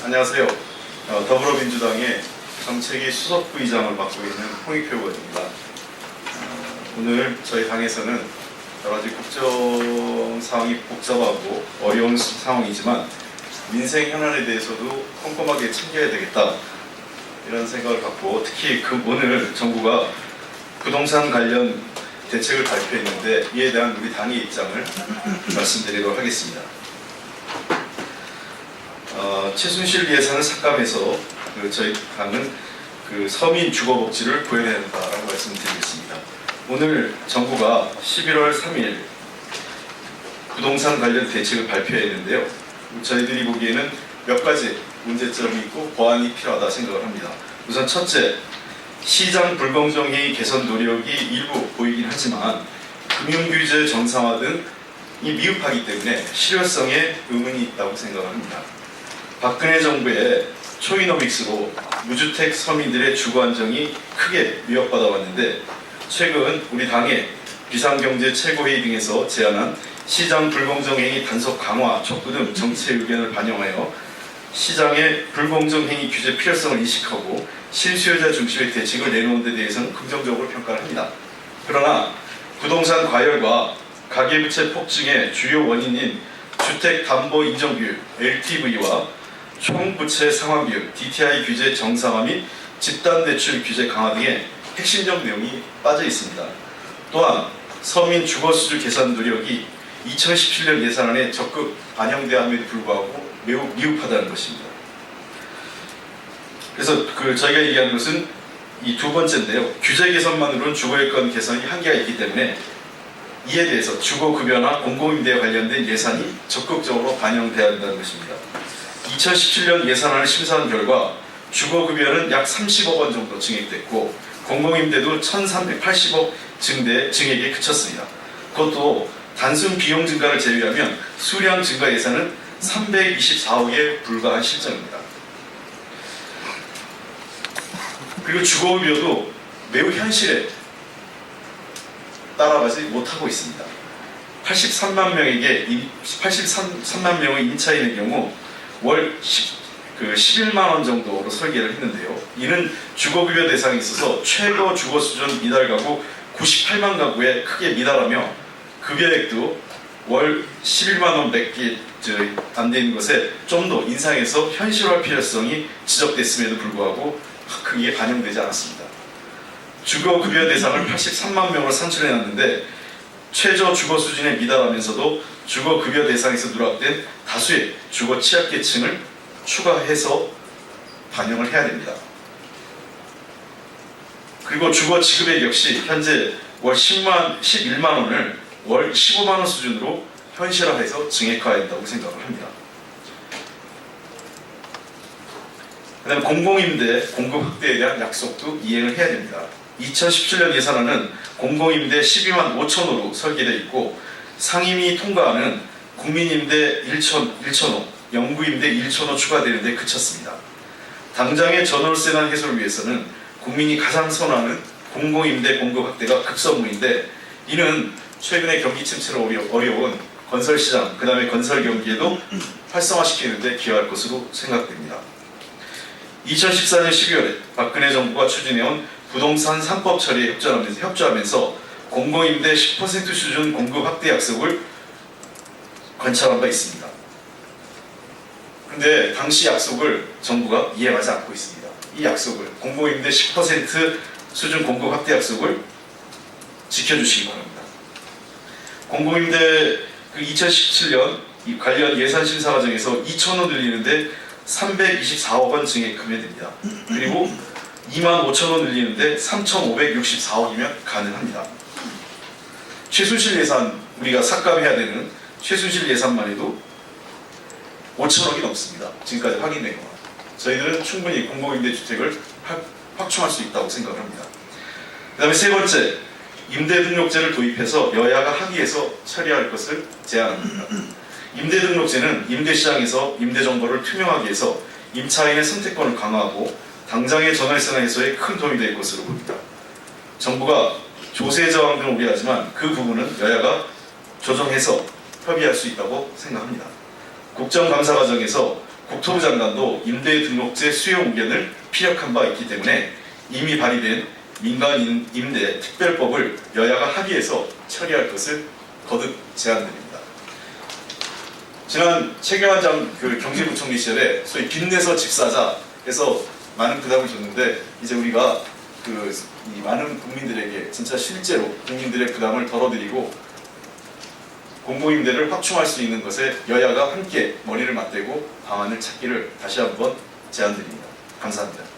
안녕하세요. 더불어민주당의 정책위 수석부의장을 맡고 있는 홍익표 의원입니다. 오늘 저희 당에서는 여러 가지 국정 상황이 복잡하고 어려운 상황이지만 민생 현안에 대해서도 꼼꼼하게 챙겨야 되겠다 이런 생각을 갖고 특히 오늘 정부가 부동산 관련 대책을 발표했는데 이에 대한 우리 당의 입장을 말씀드리도록 하겠습니다. 최순실 예산을 삭감해서 저희 당은 서민 주거복지를 구해야 된다라고 말씀드리겠습니다. 오늘 정부가 11월 3일 부동산 관련 대책을 발표했는데요. 저희들이 보기에는 몇 가지 문제점이 있고 보완이 필요하다 생각을 합니다. 우선 첫째, 시장 불공정행위 개선 노력이 일부 보이긴 하지만 금융규제 정상화 등이 미흡하기 때문에 실효성에 의문이 있다고 생각합니다. 박근혜 정부의 초이노믹스로 무주택 서민들의 주거 안정이 크게 위협받아 왔는데 최근 우리 당의 비상경제 최고회의 등에서 제안한 시장 불공정행위 단속 강화 촉구 등 정책 의견을 반영하여 시장의 불공정행위 규제 필요성을 인식하고 실수요자 중심의 대책을 내놓은 데 대해서는 긍정적으로 평가를 합니다. 그러나 부동산 과열과 가계부채 폭증의 주요 원인인 주택담보인정비율 LTV와 총부채 상환비율 DTI 규제 정상화 및 집단대출 규제 강화 등의 핵심적 내용이 빠져 있습니다. 또한 서민 주거수준 개선 노력이 2017년 예산안에 적극 반영되었음에도 불구하고 매우 미흡하다는 것입니다. 그래서 저희가 얘기하는 것은 이 두 번째인데요. 규제 개선만으로는 주거여건 개선이 한계가 있기 때문에 이에 대해서 주거급여나 공공임대와 관련된 예산이 적극적으로 반영돼야 한다는 것입니다. 2017년 예산안을 심사한 결과 주거급여는 약 30억 원 정도 증액됐고 공공임대도 1,380억 증액에 그쳤습니다. 그것도 단순 비용 증가를 제외하면 수량 증가 예산은 324억에 불과한 실정입니다. 그리고 주거급여도 매우 현실에 따라가지 못하고 있습니다. 83만 명의 임차인의 경우 월 11만 원 정도로 설계를 했는데요. 이는 주거급여 대상에 있어서 최고 주거수준 미달 가구 98만 가구에 크게 미달하며 급여액도 월 11만 원밖에 안 되는 것에 좀 더 인상해서 현실화 필요성이 지적됐음에도 불구하고 크게 반영되지 않았습니다. 주거급여 대상을 83만 명으로 산출해놨는데 최저 주거 수준에 미달하면서도 주거급여 대상에서 누락된 다수의 주거 취약계층을 추가해서 반영을 해야 됩니다. 그리고 주거 지급액 역시 현재 월 11만 원을 월 15만 원 수준으로 현실화해서 증액화해야 한다고 생각을 합니다. 그 다음에 공공임대 공급 확대에 대한 약속도 이행을 해야 됩니다. 2017년 예산안은 공공임대 12만 5천호로 설계되어 있고 상임위 통과하는 국민임대 1천호, 영구임대 1천호 추가되는 데 그쳤습니다. 당장의 전월세난 해소를 위해서는 국민이 가장 선호하는 공공임대 공급 확대가 급선무인데 이는 최근에 경기 침체로 어려운 건설시장, 그 다음에 건설 경기에도 활성화시키는 데 기여할 것으로 생각됩니다. 2014년 12월에 박근혜 정부가 추진해온 부동산 3법 처리에 협조하면서 공공임대 10% 수준 공급 확대 약속을 관찰한 바 있습니다. 그런데 당시 약속을 정부가 이행하지 않고 있습니다. 이 약속을 공공임대 10% 수준 공급 확대 약속을 지켜주시기 바랍니다. 공공임대 2017년 관련 예산 심사 과정에서 2천호 늘리는데 324억 원 증액하면 됩니다. 그리고 2만 5천 원 늘리는데 3,564억이면 가능합니다. 최순실 예산 우리가 삭감해야 되는 최순실 예산만 해도 5천억이 넘습니다. 지금까지 확인된 것. 저희들은 충분히 공공임대 주택을 확충할 수 있다고 생각을 합니다. 그 다음에 세 번째, 임대등록제를 도입해서 여야가 합의해서 처리할 것을 제안합니다. 임대등록제는 임대시장에서 임대정보를 투명하게 해서 임차인의 선택권을 강화하고 당장의 전월세나 해소에 큰 도움이 될 것으로 봅니다. 정부가 조세 저항 등을 우려하지만 그 부분은 여야가 조정해서 협의할 수 있다고 생각합니다. 국정감사 과정에서 국토부 장관도 임대등록제 수요 의견을 피력한 바 있기 때문에 이미 발의된 민간임대 특별법을 여야가 합의해서 처리할 것을 거듭 제안드립니다. 지난 최경환 경제부총리 시절에 소위 빚내서 집 사자 해서 많은 부담을 줬는데 이제 우리가 이 많은 국민들에게 진짜 실제로 국민들의 부담을 덜어드리고 공공임대를 확충할 수 있는 것에 여야가 함께 머리를 맞대고 방안을 찾기를 다시 한번 제안드립니다. 감사합니다.